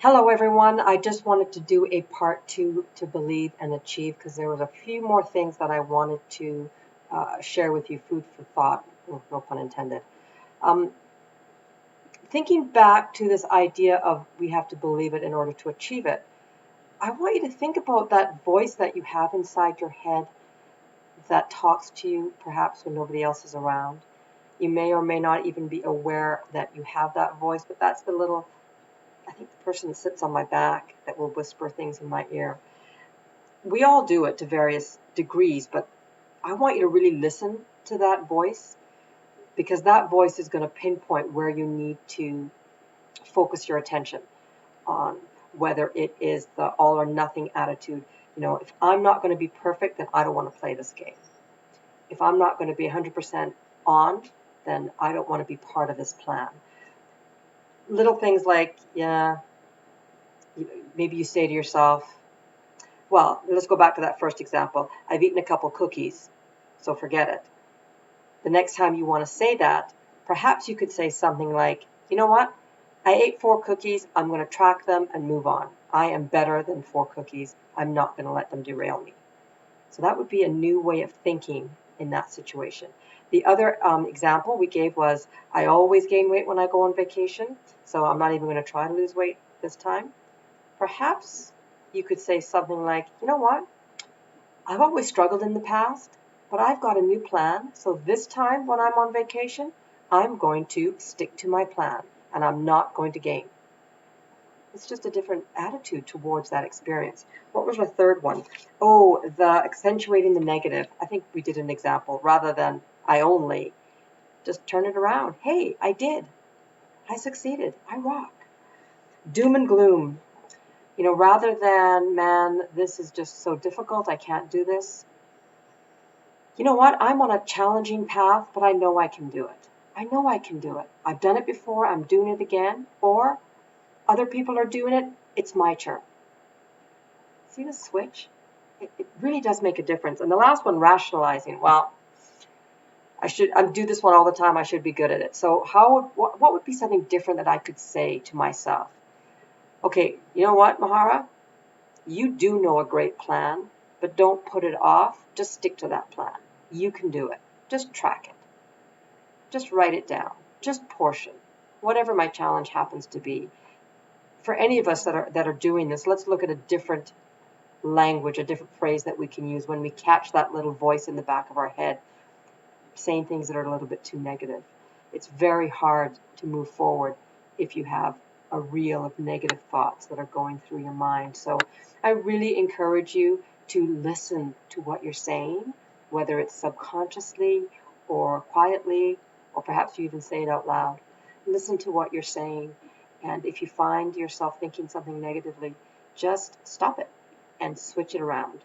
Hello, everyone. I just wanted to do a part two to believe and achieve because there was a few more things that I wanted to share with you, food for thought, no pun intended. Um, Thinking back to this idea of we have to believe it in order to achieve it, I want you to think about that voice that you have inside your head that talks to you perhaps when nobody else is around. You may or may not even be aware that you have that voice, but that's the little, I think the person that sits on my back that will whisper things in my ear. We all do it to various degrees, but I want you to really listen to that voice because that voice is going to pinpoint where you need to focus your attention on, whether it is the all or nothing attitude. If I'm not going to be perfect, then I don't want to play this game. If I'm not going to be 100% on, then I don't want to be part of this plan. Little things like, yeah, maybe you say to yourself, well, let's go back to that first example. I've eaten a couple cookies, so forget it. The next time you want to say that, perhaps you could say something like, you know what? I ate 4 cookies. I'm going to track them and move on. I am better than 4 cookies. I'm not going to let them derail me. So that would be a new way of thinking in that situation. The other example we gave was, I always gain weight when I go on vacation, so I'm not even going to try to lose weight this time. Perhaps you could say something like, you know what? I've always struggled in the past, but I've got a new plan. So this time when I'm on vacation, I'm going to stick to my plan and I'm not going to gain. It's just a different attitude towards that experience. What was our third one? Oh, the accentuating the negative. I think we did an example rather than I only. Just turn it around. Hey, I did. I succeeded. I rock. Doom and gloom. Rather than, man, this is just so difficult. I can't do this. You know what? I'm on a challenging path, but I know I can do it. I know I can do it. I've done it before. I'm doing it again. Or other people are doing it. It's my turn. See the switch? It really does make a difference. And the last one, rationalizing. Well, I do this one all the time. I should be good at it. So what would be something different that I could say to myself? Okay, you know what, Mahara? You do know a great plan, but don't put it off. Just stick to that plan. You can do it. Just track it. Just write it down. Just portion. Whatever my challenge happens to be. For any of us that are doing this, let's look at a different language, a different phrase that we can use when we catch that little voice in the back of our head saying things that are a little bit too negative. It's very hard to move forward if you have a reel of negative thoughts that are going through your mind. So I really encourage you to listen to what you're saying, whether it's subconsciously or quietly, or perhaps you even say it out loud. Listen to what you're saying, and if you find yourself thinking something negatively, just stop it and switch it around.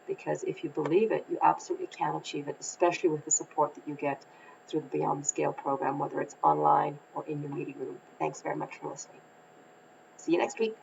Because if you believe it, you absolutely can achieve it, especially with the support that you get through the Beyond the Scale program, whether it's online or in your meeting room. Thanks very much for listening. See you next week.